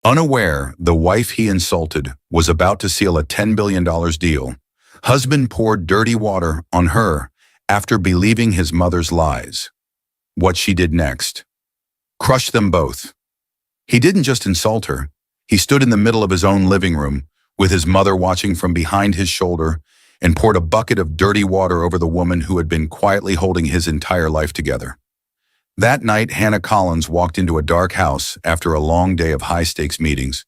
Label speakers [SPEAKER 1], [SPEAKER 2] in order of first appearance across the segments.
[SPEAKER 1] Unaware the wife he insulted was about to seal a $10 billion deal, husband poured dirty water on her after believing his mother's lies. What she did next: crush them both. He didn't just insult her. He stood in the middle of his own living room, with his mother watching from behind his shoulder, and poured a bucket of dirty water over the woman who had been quietly holding his entire life together. That night, Hannah Collins walked into a dark house after a long day of high-stakes meetings.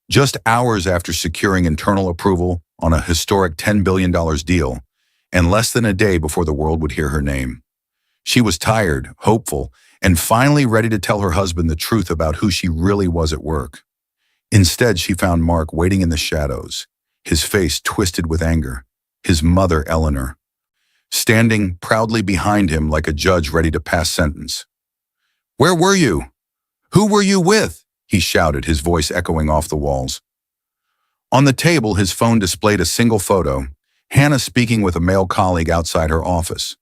[SPEAKER 1] Just hours after securing internal approval on a historic $10 billion deal, and less than a day before the world would hear her name. She was tired, hopeful, and finally ready to tell her husband the truth about who she really was at work. Instead, she found Mark waiting in the shadows, his face twisted with anger, his mother, Eleanor, standing proudly behind him like a judge ready to pass sentence. "Where were you? Who were you with?" he shouted, his voice echoing off the walls. On the table, his phone displayed a single photo, Hannah speaking with a male colleague outside her office.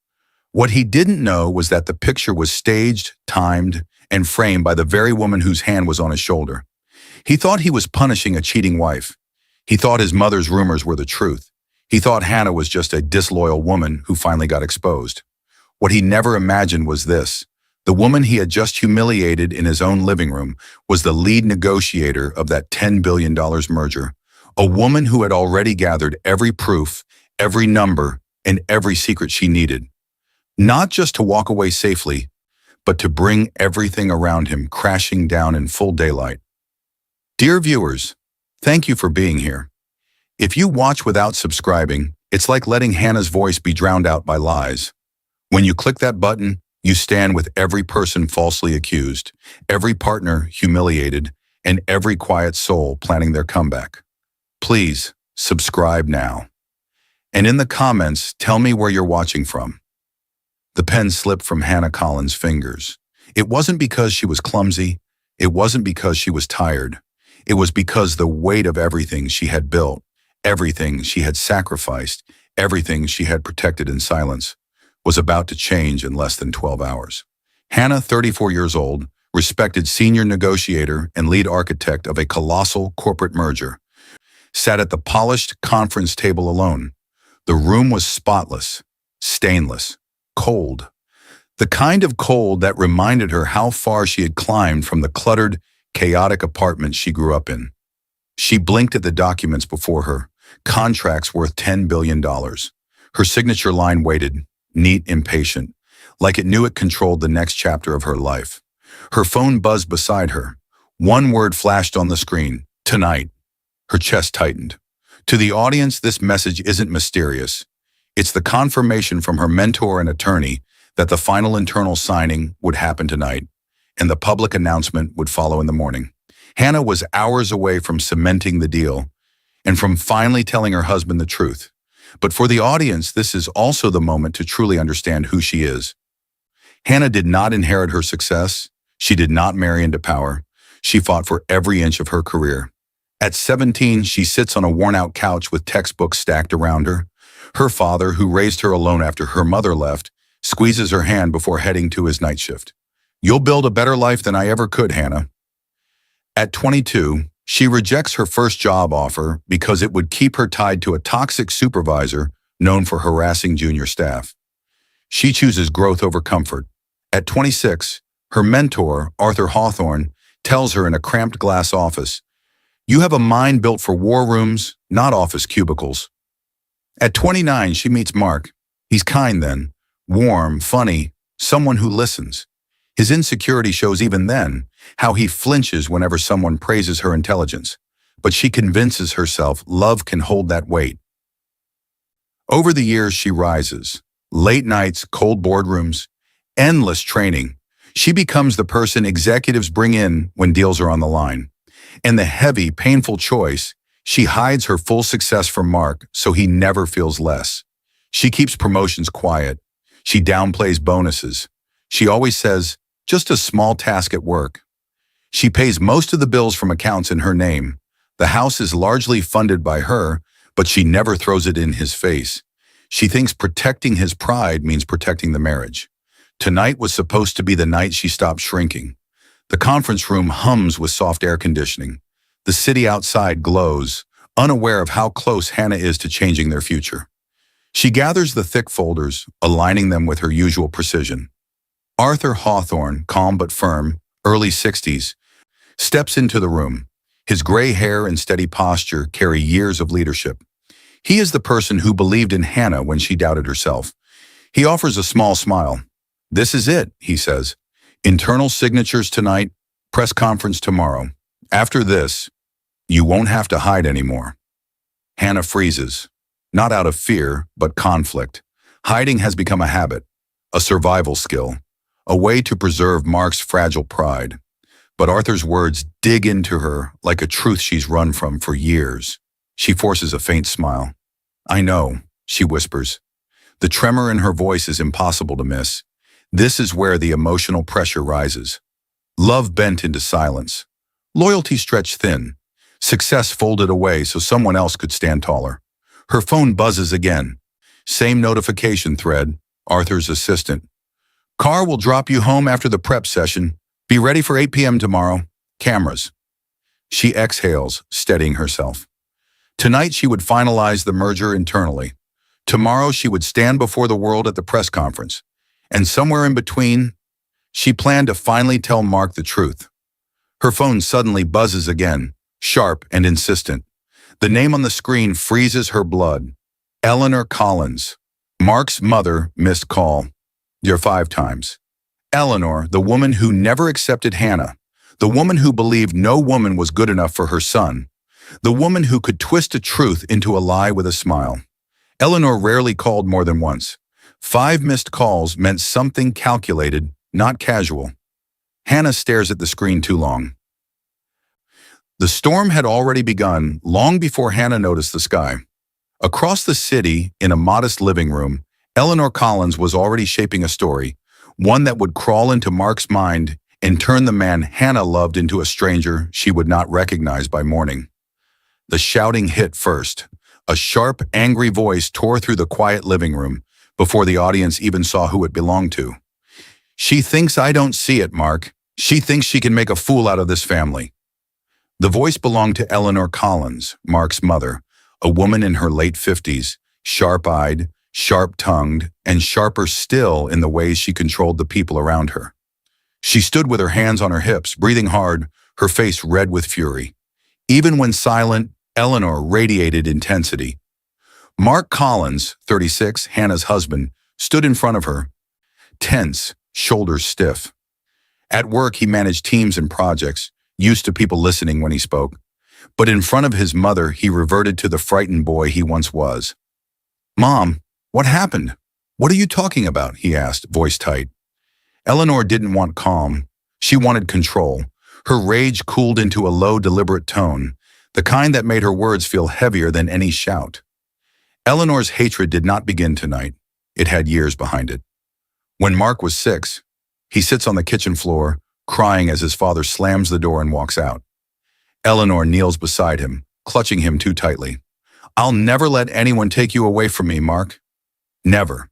[SPEAKER 1] What he didn't know was that the picture was staged, timed, and framed by the very woman whose hand was on his shoulder. He thought he was punishing a cheating wife. He thought his mother's rumors were the truth. He thought Hannah was just a disloyal woman who finally got exposed. What he never imagined was this: the woman he had just humiliated in his own living room was the lead negotiator of that $10 billion merger, a woman who had already gathered every proof, every number, and every secret she needed. Not just to walk away safely, but to bring everything around him crashing down in full daylight. Dear viewers, thank you for being here. If you watch without subscribing, it's like letting Hannah's voice be drowned out by lies. When you click that button, you stand with every person falsely accused, every partner humiliated, and every quiet soul planning their comeback. Please, subscribe now. And in the comments, tell me where you're watching from. The pen slipped from Hannah Collins' fingers. It wasn't because she was clumsy. It wasn't because she was tired. It was because the weight of everything she had built, everything she had sacrificed, everything she had protected in silence, was about to change in less than 12 hours. Hannah, 34 years old, respected senior negotiator and lead architect of a colossal corporate merger, sat at the polished conference table alone. The room was spotless, stainless, cold. The kind of cold that reminded her how far she had climbed from the cluttered, chaotic apartment she grew up in. She blinked at the documents before her, contracts worth $10 billion. Her signature line waited, neat, impatient, like it knew it controlled the next chapter of her life. Her phone buzzed beside her. One word flashed on the screen: tonight. Her chest tightened. To the audience, this message isn't mysterious. It's the confirmation from her mentor and attorney that the final internal signing would happen tonight, and the public announcement would follow in the morning. Hannah was hours away from cementing the deal and from finally telling her husband the truth. But for the audience, this is also the moment to truly understand who she is. Hannah did not inherit her success. She did not marry into power. She fought for every inch of her career. At 17, she sits on a worn-out couch with textbooks stacked around her. Her father, who raised her alone after her mother left, squeezes her hand before heading to his night shift. "You'll build a better life than I ever could, Hannah." At 22, she rejects her first job offer because it would keep her tied to a toxic supervisor known for harassing junior staff. She chooses growth over comfort. At 26, her mentor, Arthur Hawthorne, tells her in a cramped glass office, "You have a mind built for war rooms, not office cubicles." At 29, she meets Mark. He's kind then, warm, funny, someone who listens. His insecurity shows even then, how he flinches whenever someone praises her intelligence. But she convinces herself love can hold that weight. Over the years, she rises. Late nights, cold boardrooms, endless training. She becomes the person executives bring in when deals are on the line. And the heavy, painful choice, she hides her full success from Mark so he never feels less. She keeps promotions quiet. She downplays bonuses. She always says, "Just a small task at work." She pays most of the bills from accounts in her name. The house is largely funded by her, but she never throws it in his face. She thinks protecting his pride means protecting the marriage. Tonight was supposed to be the night she stopped shrinking. The conference room hums with soft air conditioning. The city outside glows, unaware of how close Hannah is to changing their future. She gathers the thick folders, aligning them with her usual precision. Arthur Hawthorne, calm but firm, early 60s, steps into the room. His gray hair and steady posture carry years of leadership. He is the person who believed in Hannah when she doubted herself. He offers a small smile. "This is it," he says. "Internal signatures tonight, press conference tomorrow. After this, you won't have to hide anymore." Hannah freezes, not out of fear, but conflict. Hiding has become a habit, a survival skill, a way to preserve Mark's fragile pride. But Arthur's words dig into her like a truth she's run from for years. She forces a faint smile. "I know," she whispers. The tremor in her voice is impossible to miss. This is where the emotional pressure rises. Love bent into silence. Loyalty stretched thin. Success folded away so someone else could stand taller. Her phone buzzes again. Same notification thread, Arthur's assistant. "Car will drop you home after the prep session. Be ready for 8 p.m. tomorrow. Cameras." She exhales, steadying herself. Tonight she would finalize the merger internally. Tomorrow she would stand before the world at the press conference. And somewhere in between, she planned to finally tell Mark the truth. Her phone suddenly buzzes again, sharp and insistent. The name on the screen freezes her blood. Eleanor Collins. Mark's mother missed call. 5 times. Eleanor, the woman who never accepted Hannah. The woman who believed no woman was good enough for her son. The woman who could twist a truth into a lie with a smile. Eleanor rarely called more than once. 5 missed calls meant something calculated, not casual. Hannah stares at the screen too long. The storm had already begun long before Hannah noticed the sky. Across the city, in a modest living room, Eleanor Collins was already shaping a story, one that would crawl into Mark's mind and turn the man Hannah loved into a stranger she would not recognize by morning. The shouting hit first. A sharp, angry voice tore through the quiet living room before the audience even saw who it belonged to. "She thinks I don't see it, Mark. She thinks she can make a fool out of this family." The voice belonged to Eleanor Collins, Mark's mother, a woman in her late 50s, sharp-eyed, sharp-tongued, and sharper still in the ways she controlled the people around her. She stood with her hands on her hips, breathing hard, her face red with fury. Even when silent, Eleanor radiated intensity. Mark Collins, 36, Hannah's husband, stood in front of her, tense, shoulders stiff. At work, he managed teams and projects, used to people listening when he spoke. But in front of his mother, he reverted to the frightened boy he once was. "Mom, what happened? What are you talking about?" he asked, voice tight. Eleanor didn't want calm. She wanted control. Her rage cooled into a low, deliberate tone, the kind that made her words feel heavier than any shout. Eleanor's hatred did not begin tonight. It had years behind it. When Mark was 6, he sits on the kitchen floor, crying as his father slams the door and walks out. Eleanor kneels beside him, clutching him too tightly. "I'll never let anyone take you away from me, Mark. Never."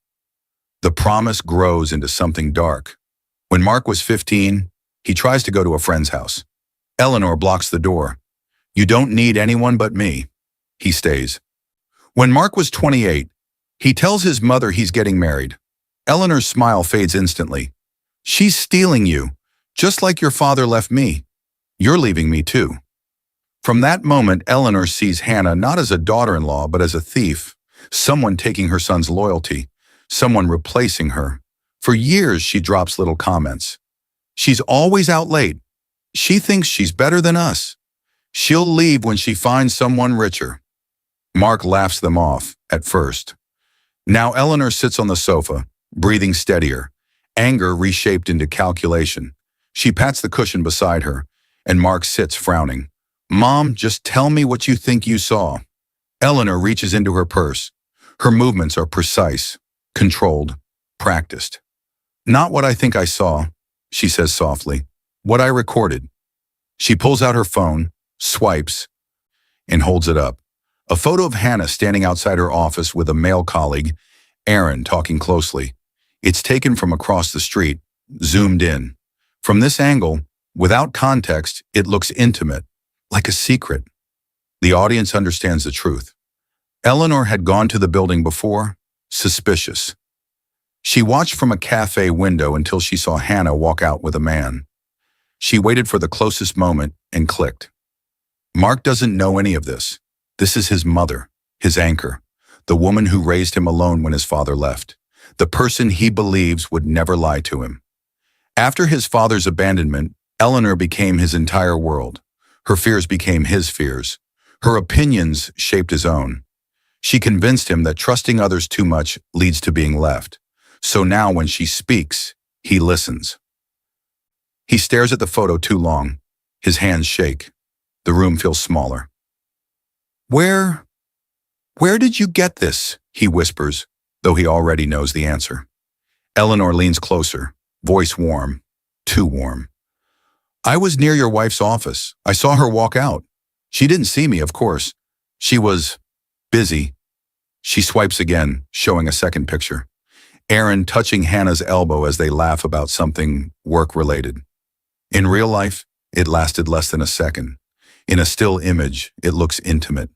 [SPEAKER 1] The promise grows into something dark. When Mark was 15, he tries to go to a friend's house. Eleanor blocks the door. "You don't need anyone but me." He stays. When Mark was 28, he tells his mother he's getting married. Eleanor's smile fades instantly. "She's stealing you, just like your father left me. You're leaving me too." From that moment, Eleanor sees Hannah not as a daughter-in-law, but as a thief, someone taking her son's loyalty, someone replacing her. For years, she drops little comments. "She's always out late. She thinks she's better than us. She'll leave when she finds someone richer." Mark laughs them off, at first. Now Eleanor sits on the sofa, breathing steadier, anger reshaped into calculation. She pats the cushion beside her, and Mark sits frowning. "Mom, just tell me what you think you saw." Eleanor reaches into her purse. Her movements are precise, controlled, practiced. "Not what I think I saw," she says softly. "What I recorded." She pulls out her phone, swipes, and holds it up. A photo of Hannah standing outside her office with a male colleague, Aaron, talking closely. It's taken from across the street, zoomed in. From this angle, Without context, it looks intimate, like a secret. The audience understands the truth. Eleanor had gone to the building before, suspicious. She watched from a cafe window until she saw Hannah walk out with a man. She waited for the closest moment and clicked. Mark doesn't know any of this. This is his mother, his anchor, the woman who raised him alone when his father left, the person he believes would never lie to him. After his father's abandonment, Eleanor became his entire world. Her fears became his fears. Her opinions shaped his own. She convinced him that trusting others too much leads to being left. So now when she speaks, he listens. He stares at the photo too long. His hands shake. The room feels smaller. Where did you get this? He whispers, though he already knows the answer. Eleanor leans closer, voice warm, too warm. I was near your wife's office. I saw her walk out. She didn't see me, of course. She was busy. She swipes again, showing a second picture. Aaron touching Hannah's elbow as they laugh about something work-related. In real life, it lasted less than a second. In a still image, it looks intimate.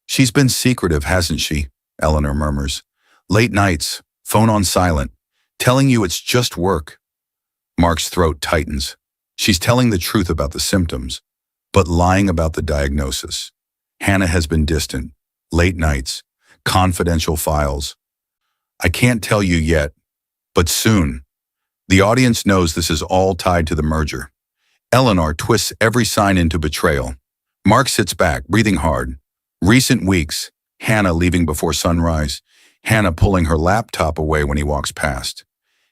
[SPEAKER 1] She's been secretive, hasn't she? Eleanor murmurs. Late nights, phone on silent, telling you it's just work. Mark's throat tightens. She's telling the truth about the symptoms, but lying about the diagnosis. Hannah has been distant, late nights, confidential files. I can't tell you yet, but soon. The audience knows this is all tied to the merger. Eleanor twists every sign into betrayal. Mark sits back, breathing hard. Recent weeks, Hannah leaving before sunrise, Hannah pulling her laptop away when he walks past.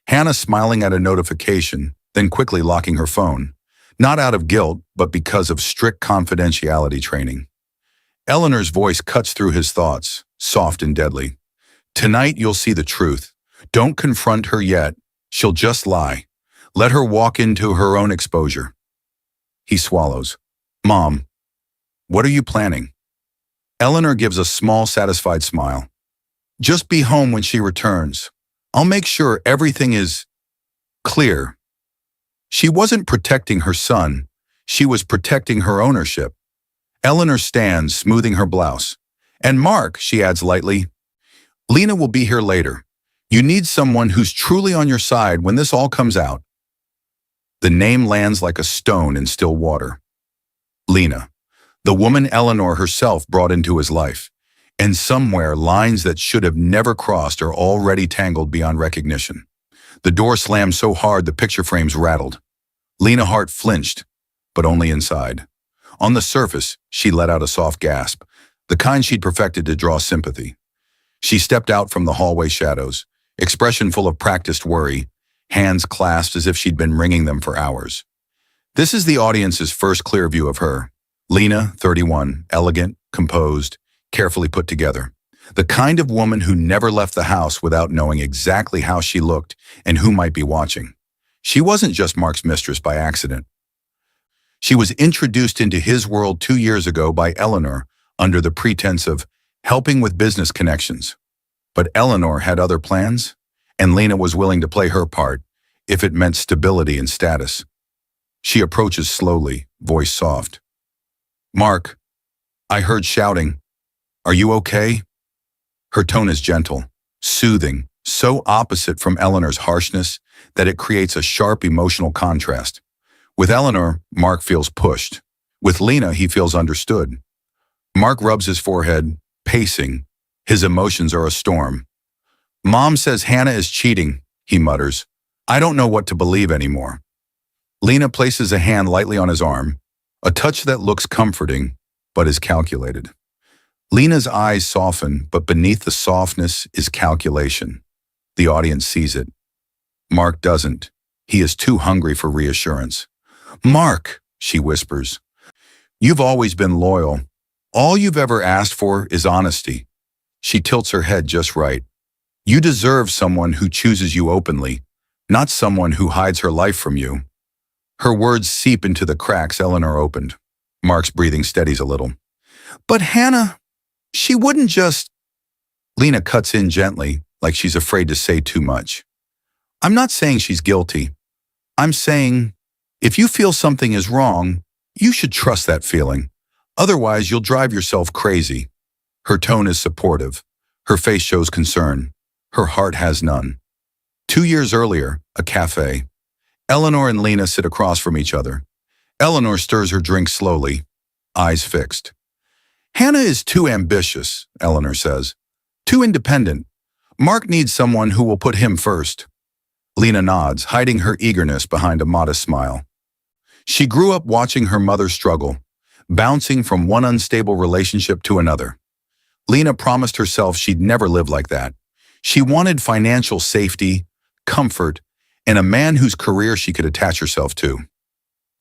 [SPEAKER 1] Hannah smiling at a notification, then quickly locking her phone, not out of guilt, but because of strict confidentiality training. Eleanor's voice cuts through his thoughts, soft and deadly. Tonight you'll see the truth. Don't confront her yet. She'll just lie. Let her walk into her own exposure. He swallows. Mom, what are you planning? Eleanor gives a small, satisfied smile. Just be home when she returns. I'll make sure everything is clear. She wasn't protecting her son. She was protecting her ownership. Eleanor stands, smoothing her blouse. And Mark, she adds lightly, Lena will be here later. You need someone who's truly on your side when this all comes out. The name lands like a stone in still water. Lena, the woman Eleanor herself brought into his life. And somewhere, lines that should have never crossed are already tangled beyond recognition. The door slammed so hard the picture frames rattled. Lena Hart flinched, but only inside. On the surface, she let out a soft gasp, the kind she'd perfected to draw sympathy. She stepped out from the hallway shadows, expression full of practiced worry, hands clasped as if she'd been wringing them for hours. This is the audience's first clear view of her. Lena, 31, elegant, composed, carefully put together. The kind of woman who never left the house without knowing exactly how she looked and who might be watching. She wasn't just Mark's mistress by accident. She was introduced into his world 2 years ago by Eleanor under the pretense of helping with business connections. But Eleanor had other plans, and Lena was willing to play her part if it meant stability and status. She approaches slowly, voice soft. Mark, I heard shouting. Are you okay? Her tone is gentle, soothing, so opposite from Eleanor's harshness that it creates a sharp emotional contrast. With Eleanor, Mark feels pushed. With Lena, he feels understood. Mark rubs his forehead, pacing. His emotions are a storm. Mom says Hannah is cheating, he mutters. I don't know what to believe anymore. Lena places a hand lightly on his arm, a touch that looks comforting, but is calculated. Lena's eyes soften, but beneath the softness is calculation. The audience sees it. Mark doesn't. He is too hungry for reassurance. Mark, she whispers, you've always been loyal. All you've ever asked for is honesty. She tilts her head just right. You deserve someone who chooses you openly, not someone who hides her life from you. Her words seep into the cracks Eleanor opened. Mark's breathing steadies a little. But Hannah, she wouldn't just... Lena cuts in gently, like she's afraid to say too much. I'm not saying she's guilty. I'm saying If you feel something is wrong, you should trust that feeling. Otherwise, you'll drive yourself crazy. Her tone is supportive. Her face shows concern. Her heart has none. 2 years earlier, a cafe. Eleanor and Lena sit across from each other. Eleanor stirs her drink slowly, eyes fixed. Hannah is too ambitious, Eleanor says. Too independent. Mark needs someone who will put him first. Lena nods, hiding her eagerness behind a modest smile. She grew up watching her mother struggle, bouncing from one unstable relationship to another. Lena promised herself she'd never live like that. She wanted financial safety, comfort, and a man whose career she could attach herself to.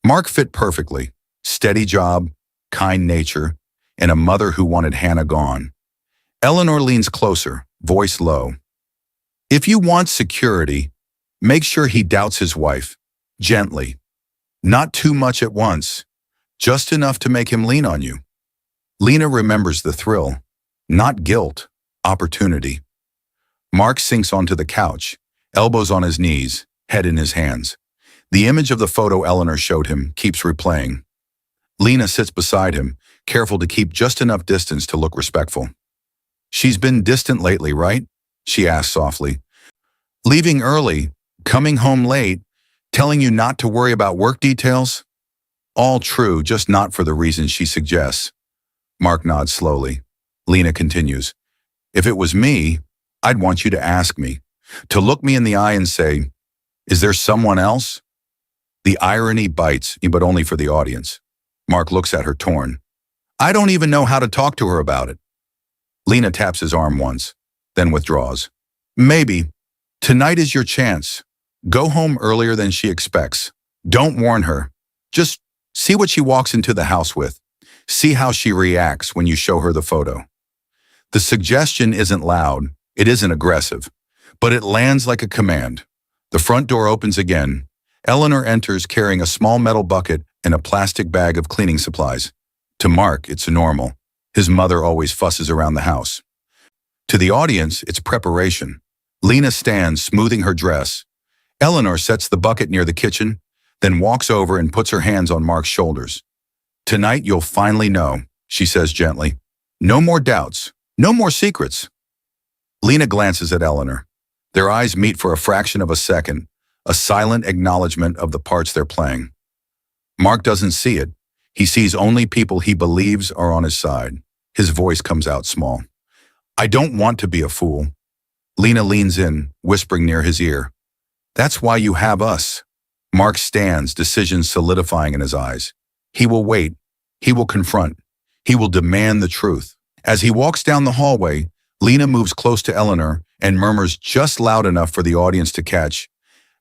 [SPEAKER 1] Mark fit perfectly. Steady job, kind nature, and a mother who wanted Hannah gone. Eleanor leans closer, voice low. If you want security, make sure he doubts his wife, gently. Not too much at once, just enough to make him lean on you. Lena remembers the thrill, not guilt, opportunity. Mark sinks onto the couch, elbows on his knees, head in his hands. The image of the photo Eleanor showed him keeps replaying. Lena sits beside him, careful to keep just enough distance to look respectful. She's been distant lately, right? She asks softly. Leaving early, coming home late, telling you not to worry about work details? All true, just not for the reasons she suggests. Mark nods slowly. Lena continues. If it was me, I'd want you to ask me, to look me in the eye and say, is there someone else? The irony bites, but only for the audience. Mark looks at her torn. I don't even know how to talk to her about it. Lena taps his arm once, then withdraws. Maybe. Tonight is your chance. Go home earlier than she expects. Don't warn her. Just see what she walks into the house with. See how she reacts when you show her the photo. The suggestion isn't loud, it isn't aggressive, but it lands like a command. The front door opens again. Eleanor enters carrying a small metal bucket and a plastic bag of cleaning supplies. To Mark, it's normal. His mother always fusses around the house. To the audience, it's preparation. Lena stands, smoothing her dress. Eleanor sets the bucket near the kitchen, then walks over and puts her hands on Mark's shoulders. Tonight you'll finally know, she says gently. No more doubts, no more secrets. Lena glances at Eleanor. Their eyes meet for a fraction of a second, a silent acknowledgement of the parts they're playing. Mark doesn't see it. He sees only people he believes are on his side. His voice comes out small. I don't want to be a fool. Lena leans in, whispering near his ear. That's why you have us. Mark stands, decision solidifying in his eyes. He will wait. He will confront. He will demand the truth. As he walks down the hallway, Lena moves close to Eleanor and murmurs just loud enough for the audience to catch.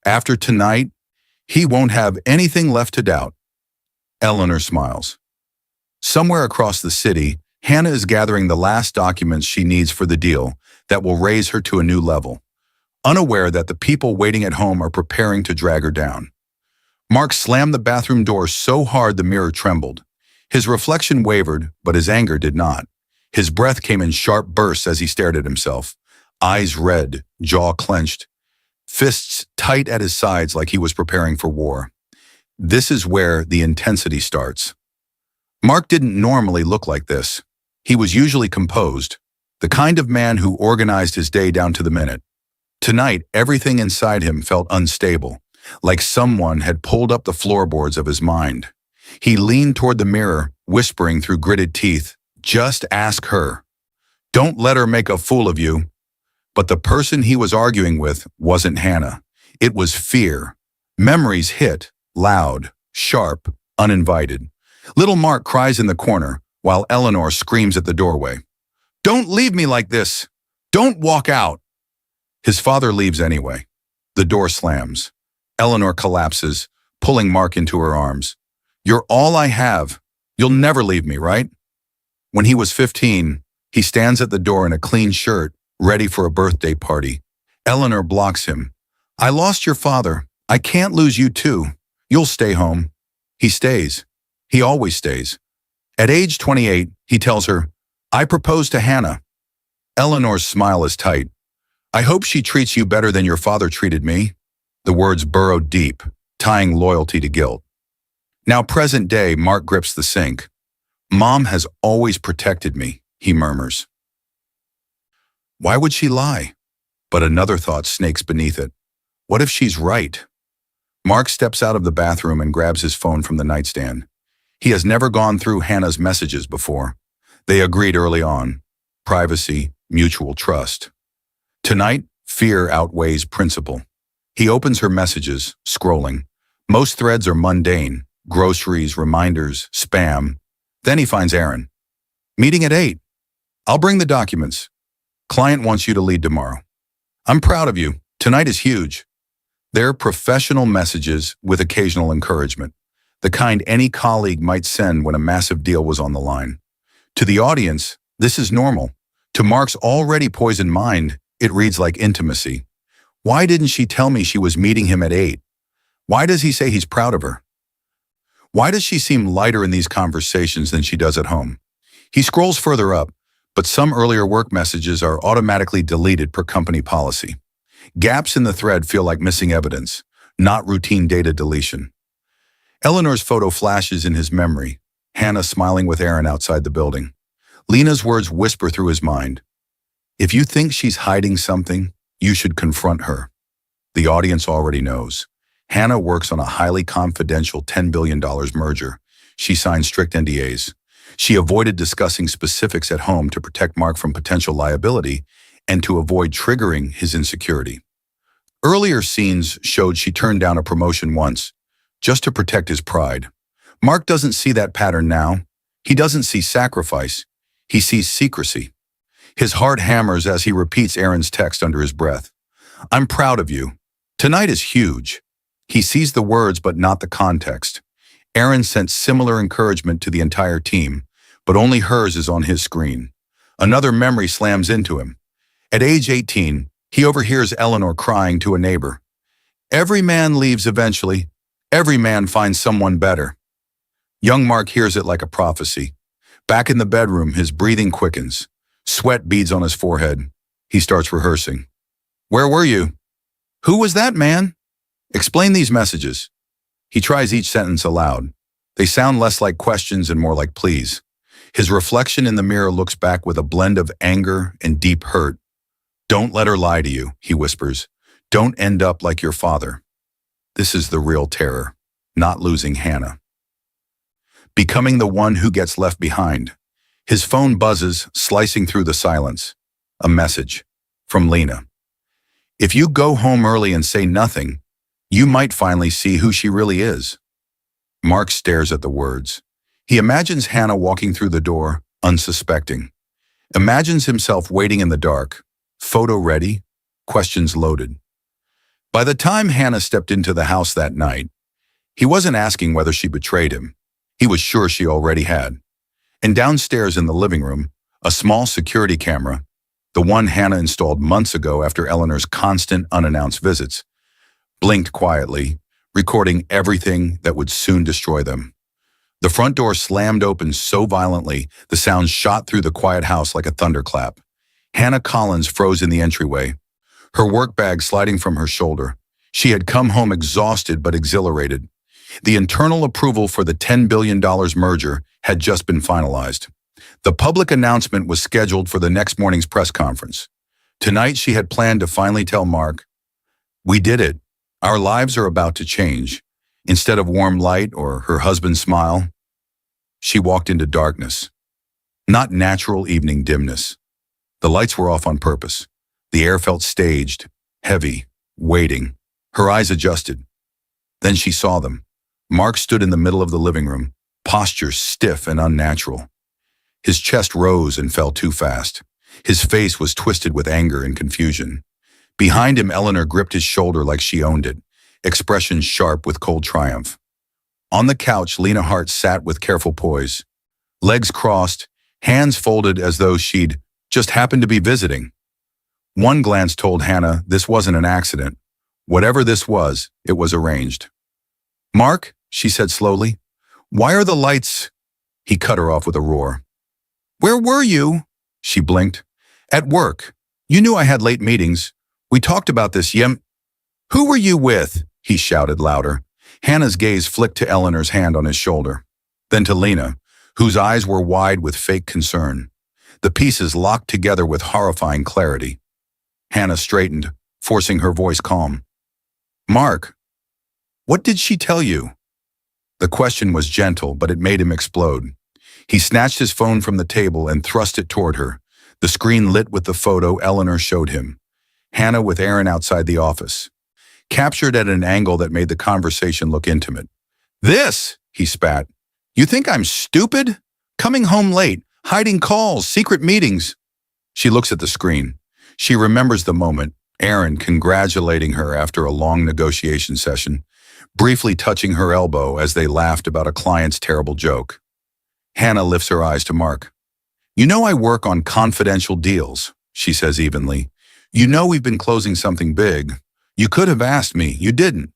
[SPEAKER 1] After tonight, he won't have anything left to doubt. Eleanor smiles. Somewhere across the city, Hannah is gathering the last documents she needs for the deal that will raise her to a new level, unaware that the people waiting at home are preparing to drag her down. Mark slammed the bathroom door so hard the mirror trembled. His reflection wavered, but his anger did not. His breath came in sharp bursts as he stared at himself, eyes red, jaw clenched, fists tight at his sides like he was preparing for war. This is where the intensity starts. Mark didn't normally look like this. He was usually composed, the kind of man who organized his day down to the minute. Tonight, everything inside him felt unstable, like someone had pulled up the floorboards of his mind. He leaned toward the mirror, whispering through gritted teeth, just ask her. Don't let her make a fool of you. But the person he was arguing with wasn't Hannah. It was fear. Memories hit, loud, sharp, uninvited. Little Mark cries in the corner, while Eleanor screams at the doorway. Don't leave me like this. Don't walk out. His father leaves anyway. The door slams. Eleanor collapses, pulling Mark into her arms. You're all I have. You'll never leave me, right? When he was 15, he stands at the door in a clean shirt, ready for a birthday party. Eleanor blocks him. I lost your father. I can't lose you too. You'll stay home. He stays. He always stays. At age 28, he tells her, I proposed to Hannah. Eleanor's smile is tight. I hope she treats you better than your father treated me. The words burrowed deep, tying loyalty to guilt. Now present day, Mark grips the sink. Mom has always protected me, he murmurs. Why would she lie? But another thought snakes beneath it. What if she's right? Mark steps out of the bathroom and grabs his phone from the nightstand. He has never gone through Hannah's messages before. They agreed early on. Privacy, mutual trust. Tonight, fear outweighs principle. He opens her messages, scrolling. Most threads are mundane. Groceries, reminders, spam. Then he finds Aaron. Meeting at 8. I'll bring the documents. Client wants you to lead tomorrow. I'm proud of you. Tonight is huge. They're professional messages with occasional encouragement, the kind any colleague might send when a massive deal was on the line. To the audience, this is normal. To Mark's already poisoned mind, it reads like intimacy. Why didn't she tell me she was meeting him at 8? Why does he say he's proud of her? Why does she seem lighter in these conversations than she does at home? He scrolls further up, but some earlier work messages are automatically deleted per company policy. Gaps in the thread feel like missing evidence, not routine data deletion. Eleanor's photo flashes in his memory, Hannah smiling with Aaron outside the building. Lena's words whisper through his mind. If you think she's hiding something, you should confront her. The audience already knows. Hannah works on a highly confidential $10 billion merger. She signed strict NDAs. She avoided discussing specifics at home to protect Mark from potential liability and to avoid triggering his insecurity. Earlier scenes showed she turned down a promotion once, just to protect his pride. Mark doesn't see that pattern now. He doesn't see sacrifice. He sees secrecy. His heart hammers as he repeats Aaron's text under his breath. I'm proud of you. Tonight is huge. He sees the words but not the context. Aaron sent similar encouragement to the entire team, but only hers is on his screen. Another memory slams into him. At age 18, he overhears Eleanor crying to a neighbor. Every man leaves eventually. Every man finds someone better. Young Mark hears it like a prophecy. Back in the bedroom, his breathing quickens. Sweat beads on his forehead. He starts rehearsing. Where were you? Who was that man? Explain these messages. He tries each sentence aloud. They sound less like questions and more like pleas. His reflection in the mirror looks back with a blend of anger and deep hurt. Don't let her lie to you, he whispers. Don't end up like your father. This is the real terror, not losing Hannah. Becoming the one who gets left behind. His phone buzzes, slicing through the silence. A message from Lena. If you go home early and say nothing, you might finally see who she really is. Mark stares at the words. He imagines Hannah walking through the door, unsuspecting. Imagines himself waiting in the dark, photo ready, questions loaded. By the time Hannah stepped into the house that night, he wasn't asking whether she betrayed him. He was sure she already had. And downstairs in the living room, a small security camera, the one Hannah installed months ago after Eleanor's constant unannounced visits, blinked quietly, recording everything that would soon destroy them. The front door slammed open so violently, the sound shot through the quiet house like a thunderclap. Hannah Collins froze in the entryway, her work bag sliding from her shoulder. She had come home exhausted but exhilarated. The internal approval for the $10 billion merger had just been finalized. The public announcement was scheduled for the next morning's press conference. Tonight she had planned to finally tell Mark, "We did it. Our lives are about to change." Instead of warm light or her husband's smile, she walked into darkness. Not natural evening dimness. The lights were off on purpose. The air felt staged, heavy, waiting. Her eyes adjusted. Then she saw them. Mark stood in the middle of the living room, posture stiff and unnatural. His chest rose and fell too fast. His face was twisted with anger and confusion. Behind him, Eleanor gripped his shoulder like she owned it, expression sharp with cold triumph. On the couch, Lena Hart sat with careful poise, legs crossed, hands folded as though she'd just happened to be visiting. One glance told Hannah this wasn't an accident. Whatever this was, it was arranged. "Mark," she said slowly, "why are the lights—" He cut her off with a roar. "Where were you?" She blinked. "At work. You knew I had late meetings. We talked about this, Who were you with?" He shouted louder. Hannah's gaze flicked to Eleanor's hand on his shoulder, then to Lena, whose eyes were wide with fake concern. The pieces locked together with horrifying clarity. Hannah straightened, forcing her voice calm. "Mark, what did she tell you?" The question was gentle, but it made him explode. He snatched his phone from the table and thrust it toward her, the screen lit with the photo Eleanor showed him. Hannah with Aaron outside the office, captured at an angle that made the conversation look intimate. "This," he spat. "You think I'm stupid? Coming home late, hiding calls, secret meetings." She looks at the screen. She remembers the moment, Aaron congratulating her after a long negotiation session, briefly touching her elbow as they laughed about a client's terrible joke. Hannah lifts her eyes to Mark. "You know I work on confidential deals," she says evenly. "You know we've been closing something big. You could have asked me. You didn't."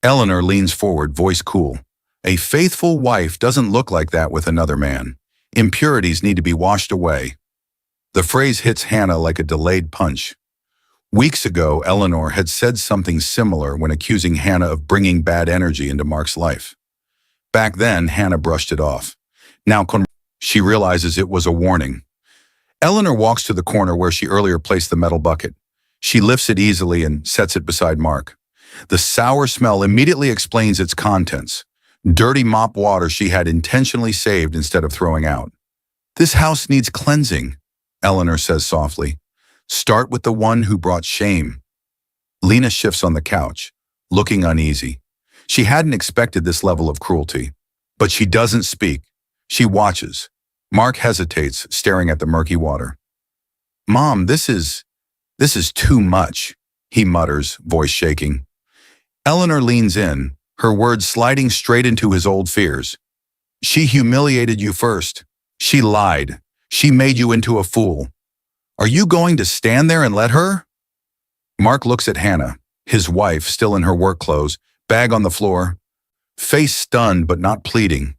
[SPEAKER 1] Eleanor leans forward, voice cool. "A faithful wife doesn't look like that with another man. Impurities need to be washed away." The phrase hits Hannah like a delayed punch. Weeks ago, Eleanor had said something similar when accusing Hannah of bringing bad energy into Mark's life. Back then, Hannah brushed it off. Now she realizes it was a warning. Eleanor walks to the corner where she earlier placed the metal bucket. She lifts it easily and sets it beside Mark. The sour smell immediately explains its contents. Dirty mop water she had intentionally saved instead of throwing out. "This house needs cleansing," Eleanor says softly. "Start with the one who brought shame." Lena shifts on the couch, looking uneasy. She hadn't expected this level of cruelty. But she doesn't speak. She watches. Mark hesitates, staring at the murky water. "Mom, this is too much," he mutters, voice shaking. Eleanor leans in, her words sliding straight into his old fears. "She humiliated you first. She lied. She made you into a fool. Are you going to stand there and let her?" Mark looks at Hannah, his wife still in her work clothes, bag on the floor, face stunned but not pleading.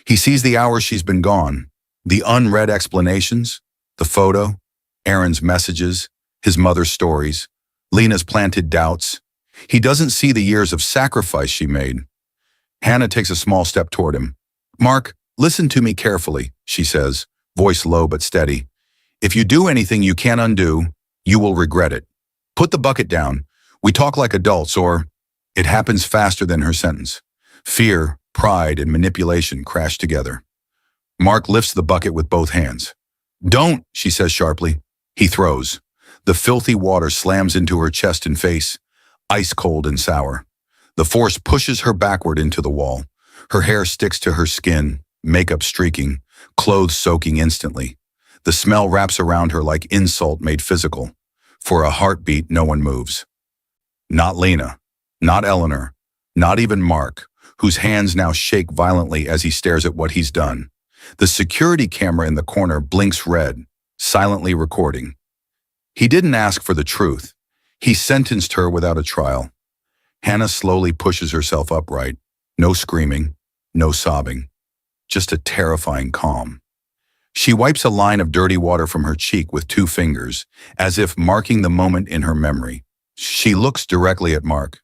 [SPEAKER 1] He sees the hours she's been gone, the unread explanations, the photo, Aaron's messages, his mother's stories, Lena's planted doubts. He doesn't see the years of sacrifice she made. Hannah takes a small step toward him. "Mark, listen to me carefully," she says, voice low but steady. "If you do anything you can't undo, you will regret it. Put the bucket down. We talk like adults, or—" It happens faster than her sentence. Fear, pride, and manipulation crash together. Mark lifts the bucket with both hands. "Don't," she says sharply. He throws. The filthy water slams into her chest and face, ice cold and sour. The force pushes her backward into the wall. Her hair sticks to her skin, makeup streaking, clothes soaking instantly. The smell wraps around her like insult made physical. For a heartbeat, no one moves. Not Lena, not Eleanor, not even Mark, whose hands now shake violently as he stares at what he's done. The security camera in the corner blinks red, silently recording. He didn't ask for the truth. He sentenced her without a trial. Hannah slowly pushes herself upright. No screaming, no sobbing. Just a terrifying calm. She wipes a line of dirty water from her cheek with 2 fingers, as if marking the moment in her memory. She looks directly at Mark.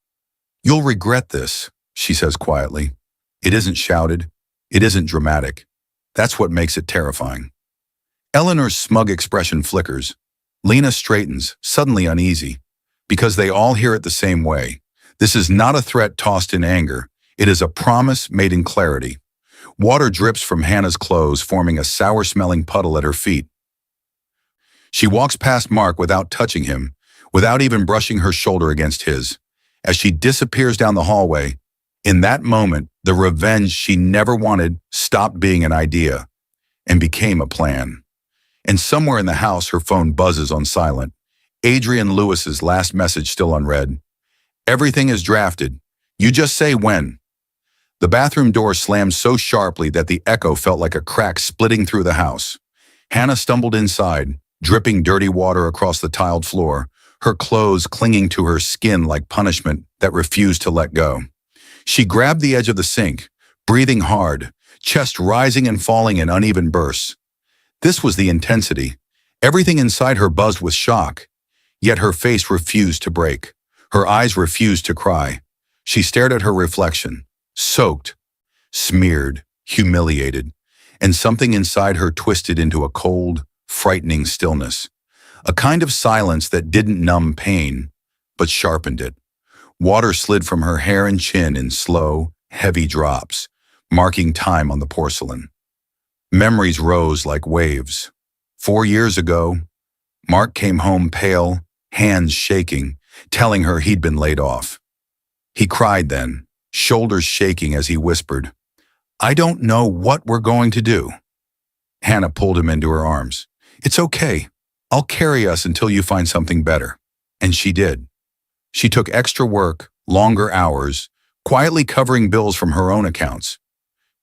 [SPEAKER 1] "You'll regret this," she says quietly. It isn't shouted. It isn't dramatic. That's what makes it terrifying. Eleanor's smug expression flickers. Lena straightens, suddenly uneasy, because they all hear it the same way. This is not a threat tossed in anger. It is a promise made in clarity. Water drips from Hannah's clothes, forming a sour-smelling puddle at her feet. She walks past Mark without touching him, without even brushing her shoulder against his. As she disappears down the hallway, in that moment, the revenge she never wanted stopped being an idea and became a plan. And somewhere in the house, her phone buzzes on silent. Adrian Lewis's last message still unread. "Everything is drafted. You just say when." The bathroom door slammed so sharply that the echo felt like a crack splitting through the house. Hannah stumbled inside, dripping dirty water across the tiled floor, her clothes clinging to her skin like punishment that refused to let go. She grabbed the edge of the sink, breathing hard, chest rising and falling in uneven bursts. This was the intensity. Everything inside her buzzed with shock. Yet her face refused to break. Her eyes refused to cry. She stared at her reflection, soaked, smeared, humiliated, and something inside her twisted into a cold, frightening stillness. A kind of silence that didn't numb pain, but sharpened it. Water slid from her hair and chin in slow, heavy drops, marking time on the porcelain. Memories rose like waves. 4 years ago, Mark came home pale, hands shaking, telling her he'd been laid off. He cried then, shoulders shaking as he whispered, "I don't know what we're going to do." Hannah pulled him into her arms. "It's okay. I'll carry us until you find something better." And she did. She took extra work, longer hours, quietly covering bills from her own accounts.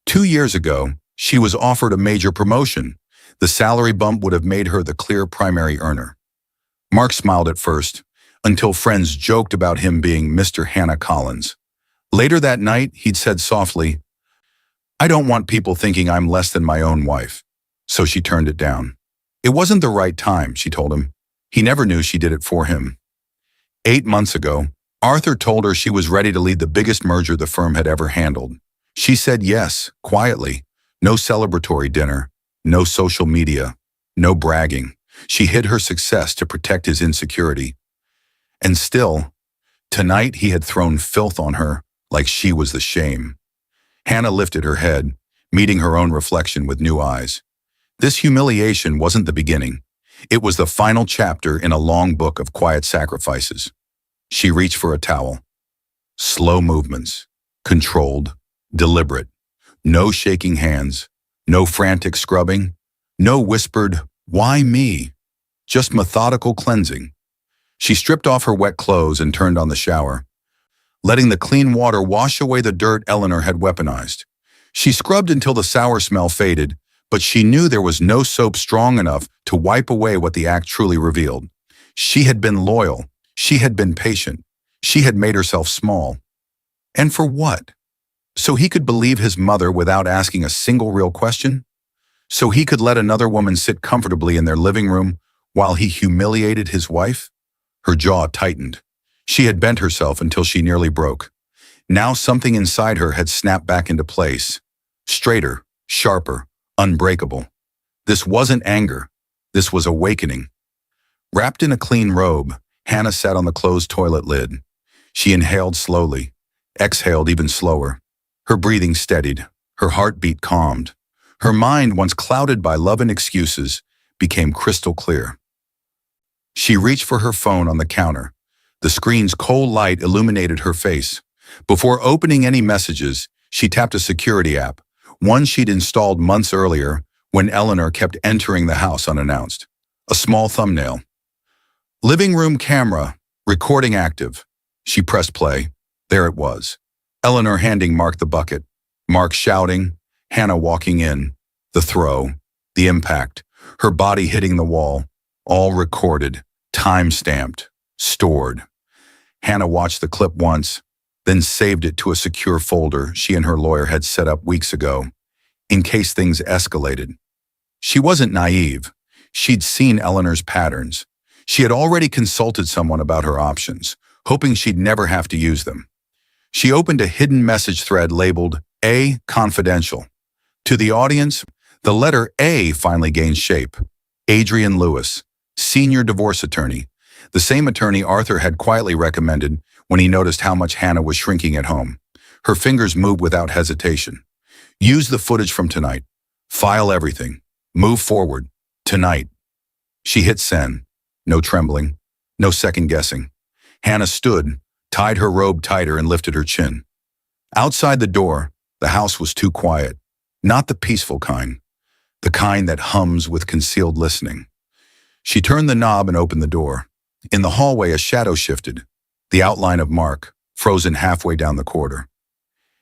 [SPEAKER 1] 2 years ago, she was offered a major promotion. The salary bump would have made her the clear primary earner. Mark smiled at first, until friends joked about him being Mr. Hannah Collins. Later that night, he'd said softly, "I don't want people thinking I'm less than my own wife." So she turned it down. It wasn't the right time, she told him. He never knew she did it for him. 8 months ago, Arthur told her she was ready to lead the biggest merger the firm had ever handled. She said yes, quietly. No celebratory dinner, no social media, no bragging. She hid her success to protect his insecurity. And still, tonight he had thrown filth on her like she was the shame. Hannah lifted her head, meeting her own reflection with new eyes. This humiliation wasn't the beginning. It was the final chapter in a long book of quiet sacrifices. She reached for a towel. Slow movements, controlled, deliberate. No shaking hands, no frantic scrubbing, no whispered, "Why me?" Just methodical cleansing. She stripped off her wet clothes and turned on the shower, letting the clean water wash away the dirt Eleanor had weaponized. She scrubbed until the sour smell faded, but she knew there was no soap strong enough to wipe away what the act truly revealed. She had been loyal. She had been patient. She had made herself small. And for what? So he could believe his mother without asking a single real question? So he could let another woman sit comfortably in their living room while he humiliated his wife? Her jaw tightened. She had bent herself until she nearly broke. Now something inside her had snapped back into place. Straighter, sharper, unbreakable. This wasn't anger. This was awakening. Wrapped in a clean robe, Hannah sat on the closed toilet lid. She inhaled slowly, exhaled even slower. Her breathing steadied, her heartbeat calmed. Her mind, once clouded by love and excuses, became crystal clear. She reached for her phone on the counter. The screen's cold light illuminated her face. Before opening any messages, she tapped a security app, one she'd installed months earlier when Eleanor kept entering the house unannounced. A small thumbnail. Living room camera, recording active. She pressed play. There it was. Eleanor handing Mark the bucket. Mark shouting, Hannah walking in. The throw, the impact, her body hitting the wall. All recorded, time-stamped, stored. Hannah watched the clip once, then saved it to a secure folder she and her lawyer had set up weeks ago, in case things escalated. She wasn't naive. She'd seen Eleanor's patterns. She had already consulted someone about her options, hoping she'd never have to use them. She opened a hidden message thread labeled A Confidential. To the audience, the letter A finally gained shape. Adrian Lewis, senior divorce attorney, the same attorney Arthur had quietly recommended when he noticed how much Hannah was shrinking at home. Her fingers moved without hesitation. Use the footage from tonight. File everything. Move forward. Tonight. She hit send. No trembling. No second guessing. Hannah stood, tied her robe tighter and lifted her chin. Outside the door, the house was too quiet. Not the peaceful kind. The kind that hums with concealed listening. She turned the knob and opened the door. In the hallway, a shadow shifted, the outline of Mark, frozen halfway down the corridor.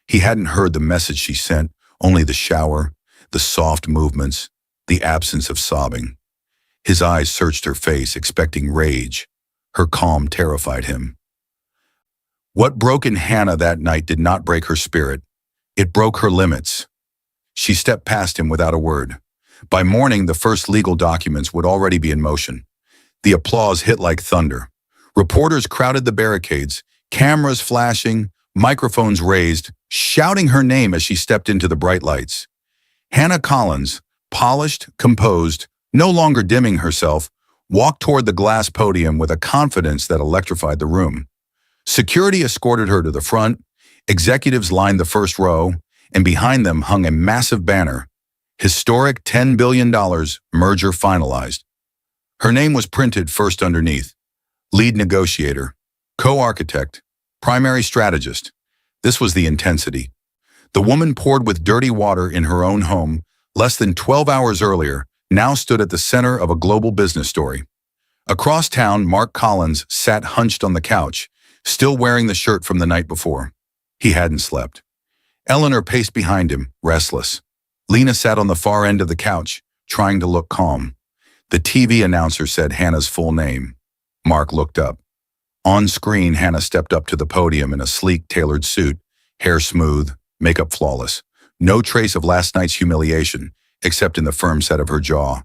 [SPEAKER 1] He hadn't heard the message she sent, only the shower, the soft movements, the absence of sobbing. His eyes searched her face, expecting rage. Her calm terrified him. What broke in Hannah that night did not break her spirit. It broke her limits. She stepped past him without a word. By morning, the first legal documents would already be in motion. The applause hit like thunder. Reporters crowded the barricades, cameras flashing, microphones raised, shouting her name as she stepped into the bright lights. Hannah Collins, polished, composed, no longer dimming herself, walked toward the glass podium with a confidence that electrified the room. Security escorted her to the front, executives lined the first row, and behind them hung a massive banner, "Historic $10 billion, merger finalized." Her name was printed first underneath: lead negotiator, co-architect, primary strategist. This was the intensity. The woman poured with dirty water in her own home less than 12 hours earlier now stood at the center of a global business story. Across town, Mark Collins sat hunched on the couch, still wearing the shirt from the night before. He hadn't slept. Eleanor paced behind him, restless. Lena sat on the far end of the couch, trying to look calm. The TV announcer said Hannah's full name. Mark looked up. On screen, Hannah stepped up to the podium in a sleek, tailored suit, hair smooth, makeup flawless. No trace of last night's humiliation, except in the firm set of her jaw.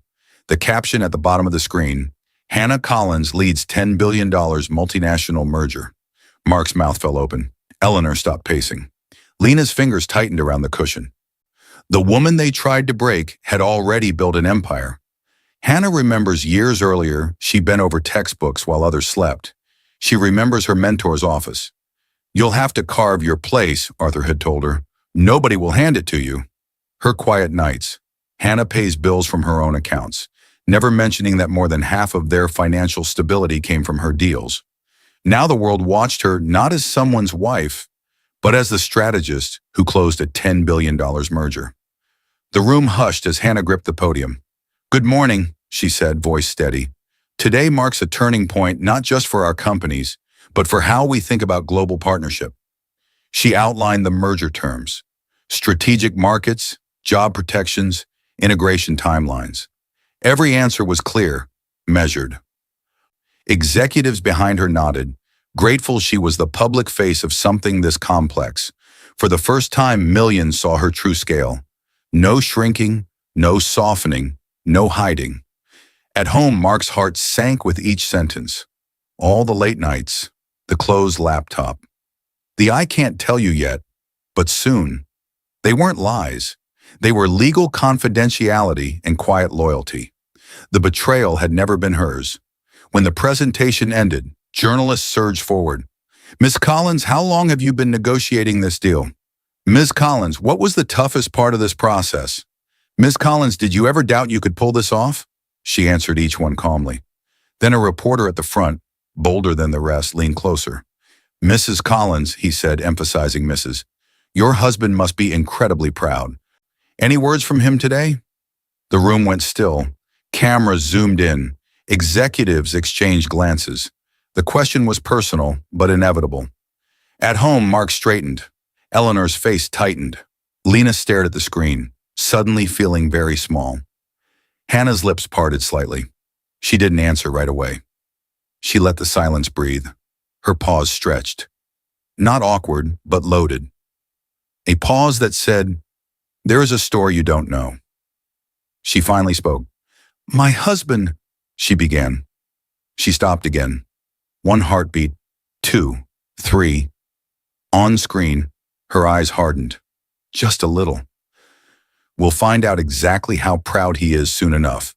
[SPEAKER 1] The caption at the bottom of the screen: Hannah Collins leads $10 billion multinational merger. Mark's mouth fell open. Eleanor stopped pacing. Lena's fingers tightened around the cushion. The woman they tried to break had already built an empire. Hannah remembers years earlier she bent over textbooks while others slept. She remembers her mentor's office. "You'll have to carve your place," Arthur had told her. "Nobody will hand it to you." Her quiet nights. Hannah pays bills from her own accounts, never mentioning that more than half of their financial stability came from her deals. Now the world watched her not as someone's wife, but as the strategist who closed a $10 billion merger. The room hushed as Hannah gripped the podium. "Good morning," she said, voice steady. "Today marks a turning point not just for our companies, but for how we think about global partnership." She outlined the merger terms: strategic markets, job protections, integration timelines. Every answer was clear, measured. Executives behind her nodded, grateful she was the public face of something this complex. For the first time, millions saw her true scale. No shrinking, no softening, no hiding. At home, Mark's heart sank with each sentence. All the late nights, the closed laptop. The "I can't tell you yet, but soon." They weren't lies. They were legal confidentiality and quiet loyalty. The betrayal had never been hers. When the presentation ended, journalists surged forward. "Ms. Collins, how long have you been negotiating this deal? Ms. Collins, what was the toughest part of this process? Ms. Collins, did you ever doubt you could pull this off?" She answered each one calmly. Then a reporter at the front, bolder than the rest, leaned closer. "Mrs. Collins," he said, emphasizing Mrs., "your husband must be incredibly proud. Any words from him today?" The room went still. Cameras zoomed in. Executives exchanged glances. The question was personal, but inevitable. At home, Mark straightened. Eleanor's face tightened. Lena stared at the screen, suddenly feeling very small. Hannah's lips parted slightly. She didn't answer right away. She let the silence breathe. Her pause stretched. Not awkward, but loaded. A pause that said, "There is a story you don't know." She finally spoke. "My husband," she began. She stopped again. One heartbeat, two, three. On screen, her eyes hardened. Just a little. "We'll find out exactly how proud he is soon enough."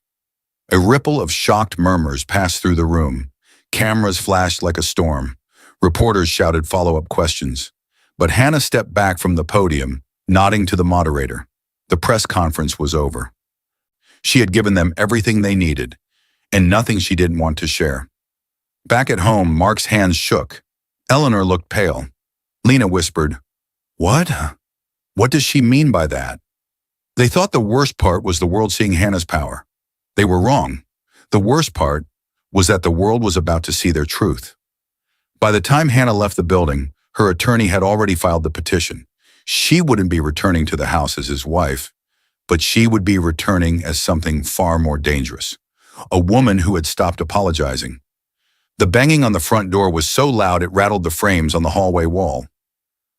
[SPEAKER 1] A ripple of shocked murmurs passed through the room. Cameras flashed like a storm. Reporters shouted follow-up questions. But Hannah stepped back from the podium, nodding to the moderator. The press conference was over. She had given them everything they needed, and nothing she didn't want to share. Back at home, Mark's hands shook. Eleanor looked pale. Lena whispered, "What? What does she mean by that?" They thought the worst part was the world seeing Hannah's power. They were wrong. The worst part was that the world was about to see their truth. By the time Hannah left the building, her attorney had already filed the petition. She wouldn't be returning to the house as his wife, but she would be returning as something far more dangerous. A woman who had stopped apologizing. The banging on the front door was so loud it rattled the frames on the hallway wall.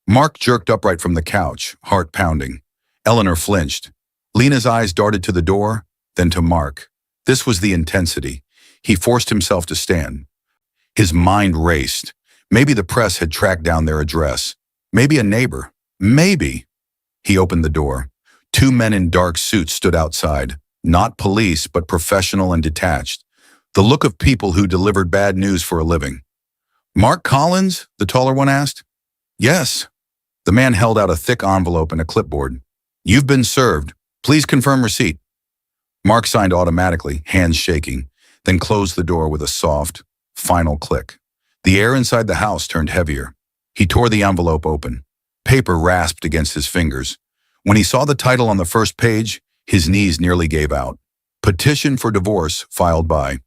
[SPEAKER 1] Mark jerked upright from the couch, heart pounding. Eleanor flinched. Lena's eyes darted to the door, then to Mark. This was the intensity. He forced himself to stand. His mind raced. Maybe the press had tracked down their address. Maybe a neighbor. Maybe. He opened the door. Two men in dark suits stood outside. Not police, but professional and detached. The look of people who delivered bad news for a living. "Mark Collins?" the taller one asked. "Yes." The man held out a thick envelope and a clipboard. "You've been served. Please confirm receipt." Mark signed automatically, hands shaking, then closed the door with a soft, final click. The air inside the house turned heavier. He tore the envelope open. Paper rasped against his fingers. When he saw the title on the first page, his knees nearly gave out. "Petition for divorce filed by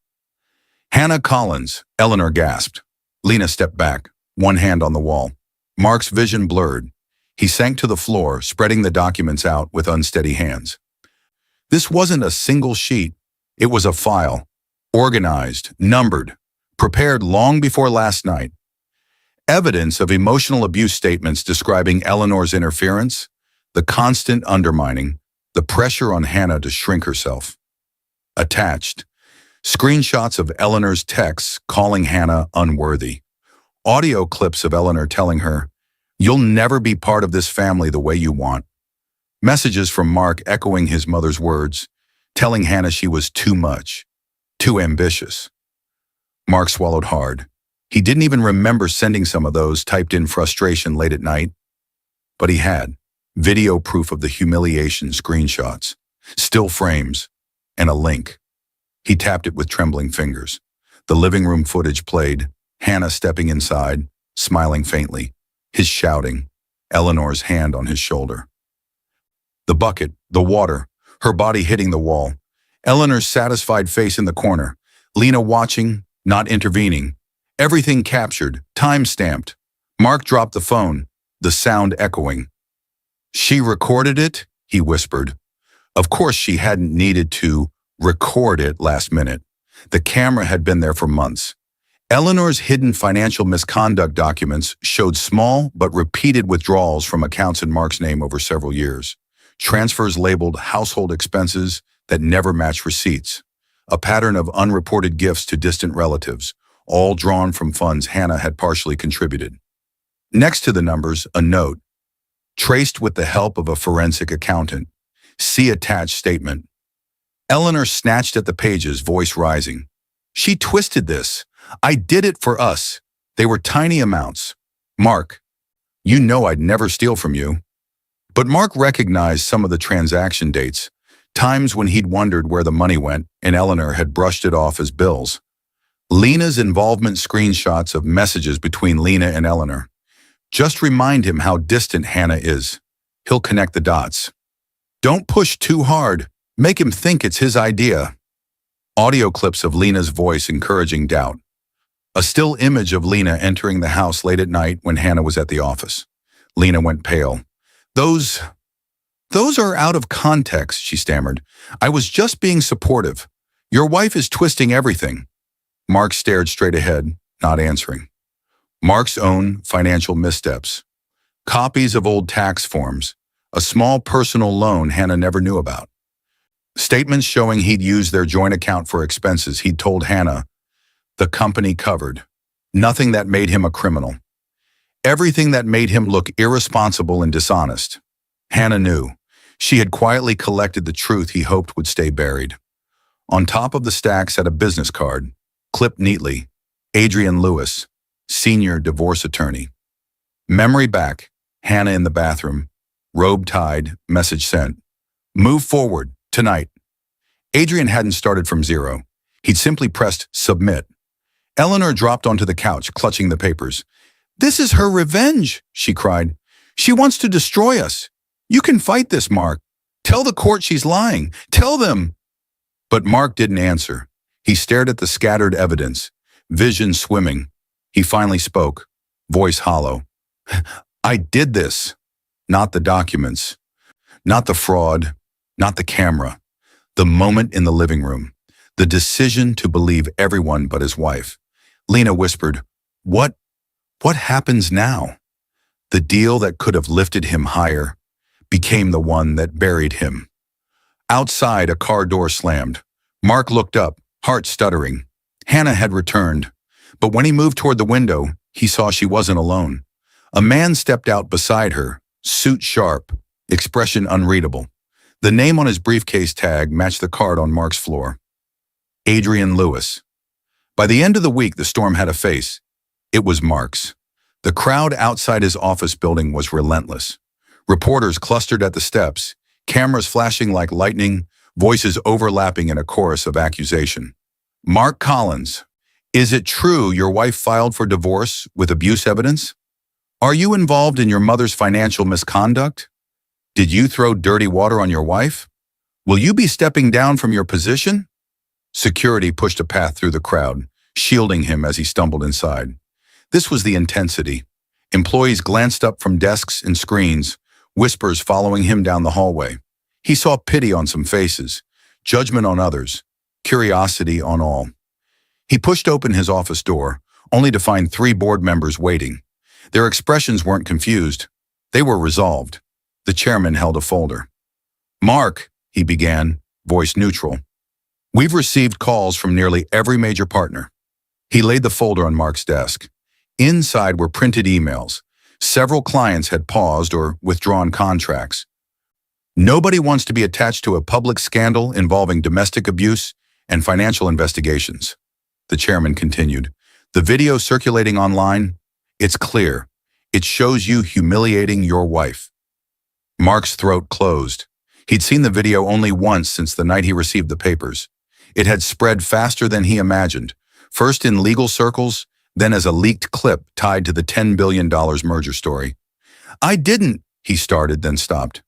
[SPEAKER 1] Hannah Collins," Eleanor gasped. Lena stepped back, one hand on the wall. Mark's vision blurred. He sank to the floor, spreading the documents out with unsteady hands. This wasn't a single sheet. It was a file, organized, numbered, prepared long before last night. Evidence of emotional abuse statements describing Eleanor's interference, the constant undermining, the pressure on Hannah to shrink herself. Attached, screenshots of Eleanor's texts calling Hannah unworthy. Audio clips of Eleanor telling her, "You'll never be part of this family the way you want." Messages from Mark echoing his mother's words, telling Hannah she was too much, too ambitious. Mark swallowed hard. He didn't even remember sending some of those typed in frustration late at night. But he had video proof of the humiliation screenshots, still frames, and a link. He tapped it with trembling fingers. The living room footage played, Hannah stepping inside, smiling faintly, his shouting, Eleanor's hand on his shoulder. The bucket, the water, her body hitting the wall, Eleanor's satisfied face in the corner, Lena watching, not intervening, everything captured, time-stamped. Mark dropped the phone, the sound echoing. "She recorded it?" he whispered. Of course she hadn't needed to record it last minute. The camera had been there for months. Eleanor's hidden financial misconduct documents showed small but repeated withdrawals from accounts in Mark's name over several years. Transfers labeled household expenses that never matched receipts. A pattern of unreported gifts to distant relatives, all drawn from funds Hannah had partially contributed. Next to the numbers, a note, traced with the help of a forensic accountant. See attached statement. Eleanor snatched at the pages, voice rising. "She twisted this. I did it for us. They were tiny amounts. Mark, you know I'd never steal from you." But Mark recognized some of the transaction dates, times when he'd wondered where the money went and Eleanor had brushed it off as bills. Lena's involvement screenshots of messages between Lena and Eleanor. Just remind him how distant Hannah is. He'll connect the dots. Don't push too hard. Make him think it's his idea. Audio clips of Lena's voice encouraging doubt. A still image of Lena entering the house late at night when Hannah was at the office. Lena went pale. Those are out of context," she stammered. "I was just being supportive. Your wife is twisting everything." Mark stared straight ahead, not answering. Mark's own financial missteps. Copies of old tax forms. A small personal loan Hannah never knew about. Statements showing he'd used their joint account for expenses he'd told Hannah the company covered. Nothing that made him a criminal. Everything that made him look irresponsible and dishonest. Hannah knew. She had quietly collected the truth he hoped would stay buried. On top of the stack sat a business card, clipped neatly. Adrian Lewis, senior divorce attorney. Memory back, Hannah in the bathroom. Robe tied, message sent. Move forward, tonight. Adrian hadn't started from zero. He'd simply pressed submit. Eleanor dropped onto the couch, clutching the papers. "This is her revenge," she cried. "She wants to destroy us. You can fight this, Mark. Tell the court she's lying. Tell them." But Mark didn't answer. He stared at the scattered evidence, vision swimming. He finally spoke, voice hollow. "I did this. Not the documents. Not the fraud. Not the camera. The moment in the living room. The decision to believe everyone but his wife." Lena whispered, What happens now?" The deal that could have lifted him higher became the one that buried him. Outside, a car door slammed. Mark looked up, heart stuttering. Hannah had returned, but when he moved toward the window, he saw she wasn't alone. A man stepped out beside her, suit sharp, expression unreadable. The name on his briefcase tag matched the card on Mark's floor. Adrian Lewis. By the end of the week, the storm had a face. It was Mark's. The crowd outside his office building was relentless. Reporters clustered at the steps, cameras flashing like lightning, voices overlapping in a chorus of accusation. Mark Collins, is it true your wife filed for divorce with abuse evidence? Are you involved in your mother's financial misconduct? Did you throw dirty water on your wife? Will you be stepping down from your position? Security pushed a path through the crowd, shielding him as he stumbled inside. This was the intensity. Employees glanced up from desks and screens, whispers following him down the hallway. He saw pity on some faces, judgment on others, curiosity on all. He pushed open his office door, only to find 3 board members waiting. Their expressions weren't confused. They were resolved. The chairman held a folder. "Mark," he began, voice neutral. "We've received calls from nearly every major partner." He laid the folder on Mark's desk. Inside were printed emails. Several clients had paused or withdrawn contracts. Nobody wants to be attached to a public scandal involving domestic abuse and financial investigations. The chairman continued. The video circulating online, it's clear. It shows you humiliating your wife. Mark's throat closed. He'd seen the video only once since the night he received the papers. It had spread faster than he imagined, first in legal circles, then as a leaked clip tied to the $10 billion merger story. "I didn't," he started, then stopped.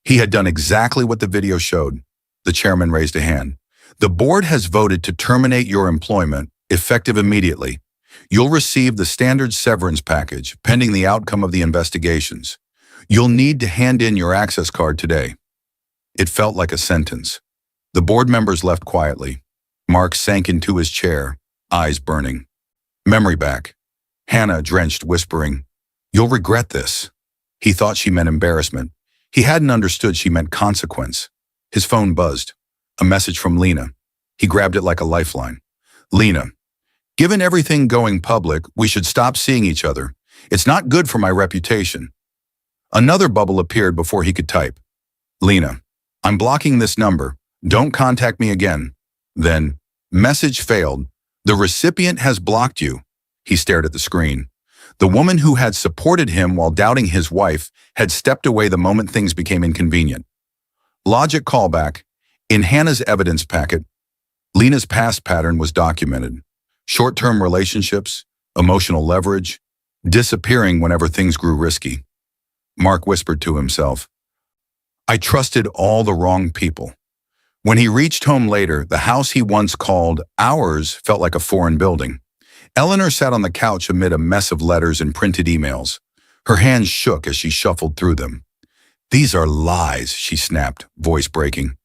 [SPEAKER 1] He had done exactly what the video showed. The chairman raised a hand. "The board has voted to terminate your employment, effective immediately. You'll receive the standard severance package, pending the outcome of the investigations. You'll need to hand in your access card today." It felt like a sentence. The board members left quietly. Mark sank into his chair, eyes burning. Memory back. Hannah drenched, whispering, "You'll regret this." He thought she meant embarrassment. He hadn't understood she meant consequence. His phone buzzed. A message from Lena. He grabbed it like a lifeline. "Lena, given everything going public, we should stop seeing each other. It's not good for my reputation." Another bubble appeared before he could type. "Lena, I'm blocking this number. Don't contact me again." Then, message failed. "The recipient has blocked you." He stared at the screen. The woman who had supported him while doubting his wife had stepped away the moment things became inconvenient. Logic callback. In Hannah's evidence packet, Lena's past pattern was documented. Short-term relationships, emotional leverage, disappearing whenever things grew risky. Mark whispered to himself, "I trusted all the wrong people." When he reached home later, the house he once called ours felt like a foreign building. Eleanor sat on the couch amid a mess of letters and printed emails. Her hands shook as she shuffled through them. "These are lies," she snapped, voice breaking.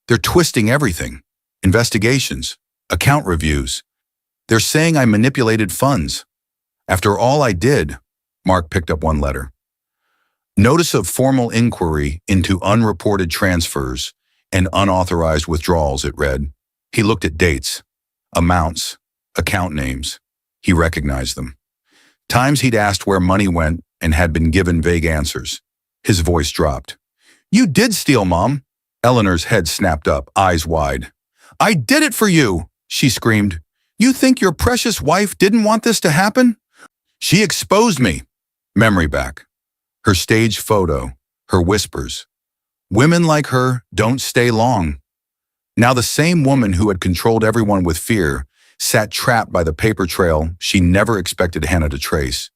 [SPEAKER 1] "They're twisting everything. Investigations, account reviews. They're saying I manipulated funds. After all I did," Mark picked up one letter. "Notice of formal inquiry into unreported transfers and unauthorized withdrawals," it read. He looked at dates, amounts, account names. He recognized them. Times he'd asked where money went and had been given vague answers. His voice dropped. "You did steal, Mom." Eleanor's head snapped up, eyes wide. "I did it for you," she screamed. "You think your precious wife didn't want this to happen? She exposed me." Memory back. Her stage photo, her whispers. Women like her don't stay long. Now the same woman who had controlled everyone with fear sat trapped by the paper trail she never expected Hannah to trace.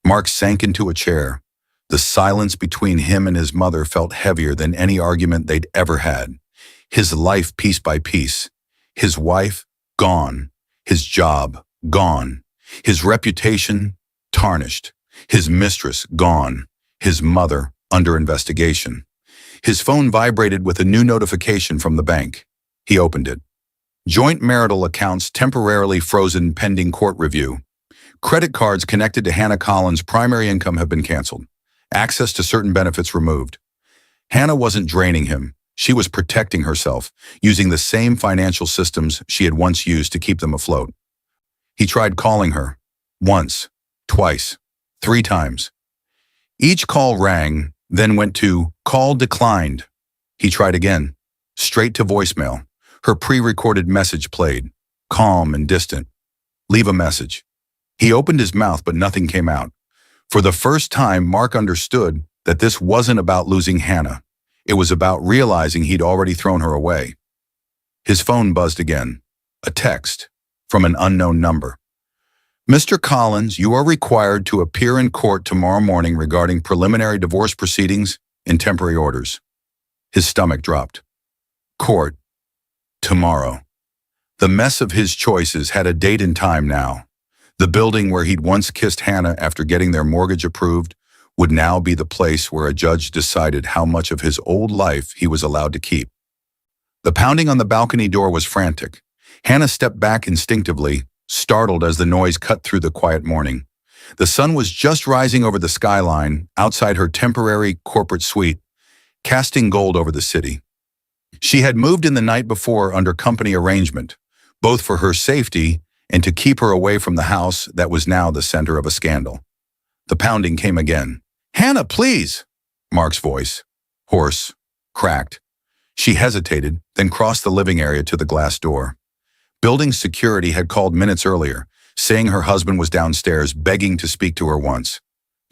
[SPEAKER 1] Mark sank into a chair. The silence between him and his mother felt heavier than any argument they'd ever had. His life piece by piece. His wife, gone. His job, gone. His reputation, tarnished. His mistress, gone. His mother, under investigation. His phone vibrated with a new notification from the bank. He opened it. Joint marital accounts temporarily frozen pending court review. Credit cards connected to Hannah Collins' primary income have been canceled. Access to certain benefits removed. Hannah wasn't draining him. She was protecting herself, using the same financial systems she had once used to keep them afloat. He tried calling her. Once, twice, 3 times. Each call rang, then went to call declined. He tried again, straight to voicemail. Her pre-recorded message played, calm and distant. Leave a message. He opened his mouth, but nothing came out. For the first time, Mark understood that this wasn't about losing Hannah. It was about realizing he'd already thrown her away. His phone buzzed again. A text from an unknown number. Mr. Collins, you are required to appear in court tomorrow morning regarding preliminary divorce proceedings and temporary orders. His stomach dropped. Court. Tomorrow. The mess of his choices had a date and time now. The building where he'd once kissed Hannah after getting their mortgage approved would now be the place where a judge decided how much of his old life he was allowed to keep. The pounding on the balcony door was frantic. Hannah stepped back instinctively, startled as the noise cut through the quiet morning. The sun was just rising over the skyline outside her temporary corporate suite, casting gold over the city. She had moved in the night before under company arrangement, both for her safety and to keep her away from the house that was now the center of a scandal. The pounding came again. "Hannah, please!" Mark's voice, hoarse, cracked. She hesitated, then crossed the living area to the glass door. Building security had called minutes earlier, saying her husband was downstairs begging to speak to her once.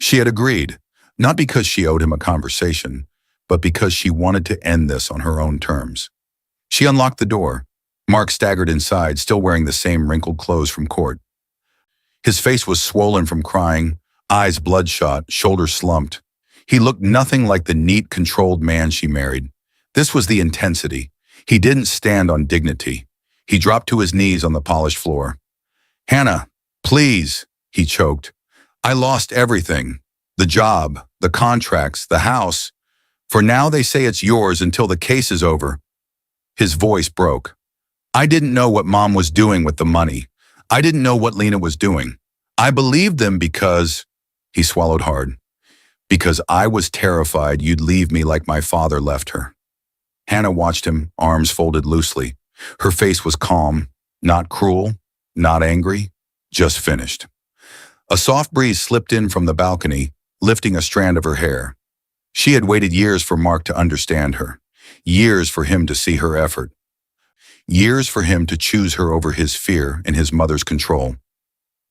[SPEAKER 1] She had agreed, not because she owed him a conversation, but because she wanted to end this on her own terms. She unlocked the door. Mark staggered inside, still wearing the same wrinkled clothes from court. His face was swollen from crying, eyes bloodshot, shoulders slumped. He looked nothing like the neat, controlled man she married. This was the intensity. He didn't stand on dignity. He dropped to his knees on the polished floor. "Hannah, please," he choked. "I lost everything. The job, the contracts, the house. For now they say it's yours until the case is over." His voice broke. "I didn't know what Mom was doing with the money. I didn't know what Lena was doing. I believed them because," he swallowed hard, "because I was terrified you'd leave me like my father left her." Hannah watched him, arms folded loosely. Her face was calm, not cruel, not angry, just finished. A soft breeze slipped in from the balcony, lifting a strand of her hair. She had waited years for Mark to understand her, years for him to see her effort, years for him to choose her over his fear and his mother's control.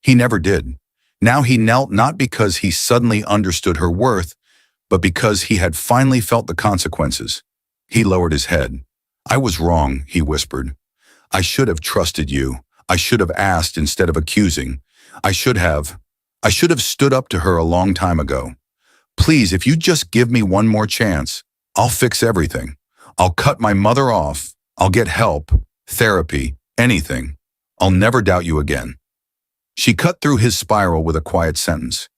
[SPEAKER 1] He never did. Now he knelt not because he suddenly understood her worth, but because he had finally felt the consequences. He lowered his head. "I was wrong," he whispered. "I should have trusted you. I should have asked instead of accusing. I should have stood up to her a long time ago. Please, if you just give me one more chance, I'll fix everything. I'll cut my mother off. I'll get help, therapy, anything. I'll never doubt you again." She cut through his spiral with a quiet sentence.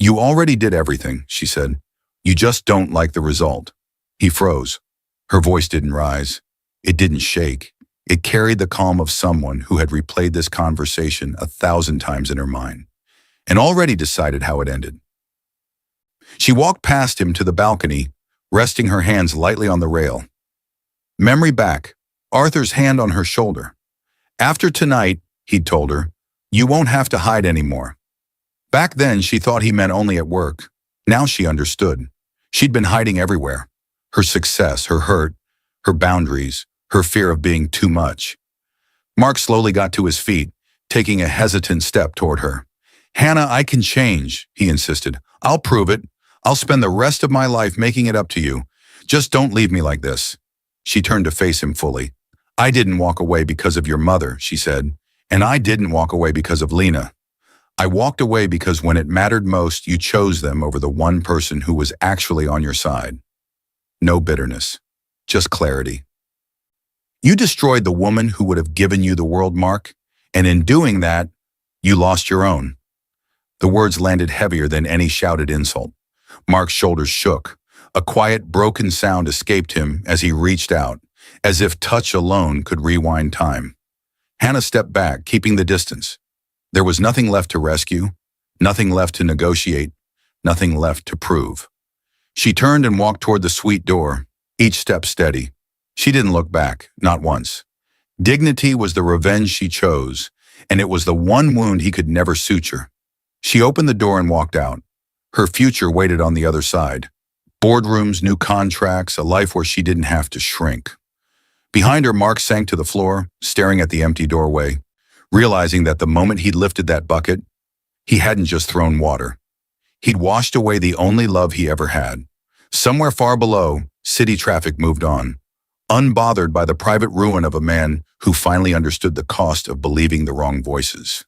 [SPEAKER 1] "You already did everything," she said. "You just don't like the result." He froze. Her voice didn't rise. It didn't shake. It carried the calm of someone who had replayed this conversation 1,000 times in her mind and already decided how it ended. She walked past him to the balcony, resting her hands lightly on the rail. Memory back, Arthur's hand on her shoulder. "After tonight," he'd told her, "you won't have to hide anymore." Back then, she thought he meant only at work. Now she understood. She'd been hiding everywhere. Her success, her hurt, her boundaries, her fear of being too much. Mark slowly got to his feet, taking a hesitant step toward her. "Hannah, I can change," he insisted. "I'll prove it. I'll spend the rest of my life making it up to you. Just don't leave me like this." She turned to face him fully. "I didn't walk away because of your mother," she said, "and I didn't walk away because of Lena. I walked away because when it mattered most, you chose them over the one person who was actually on your side. No bitterness, just clarity. You destroyed the woman who would have given you the world, Mark, and in doing that, you lost your own." The words landed heavier than any shouted insult. Mark's shoulders shook. A quiet, broken sound escaped him as he reached out, as if touch alone could rewind time. Hannah stepped back, keeping the distance. There was nothing left to rescue, nothing left to negotiate, nothing left to prove. She turned and walked toward the suite door, each step steady. She didn't look back, not once. Dignity was the revenge she chose, and it was the one wound he could never suture. She opened the door and walked out. Her future waited on the other side. Boardrooms, new contracts, a life where she didn't have to shrink. Behind her, Mark sank to the floor, staring at the empty doorway, realizing that the moment he'd lifted that bucket, he hadn't just thrown water. He'd washed away the only love he ever had. Somewhere far below, city traffic moved on, unbothered by the private ruin of a man who finally understood the cost of believing the wrong voices.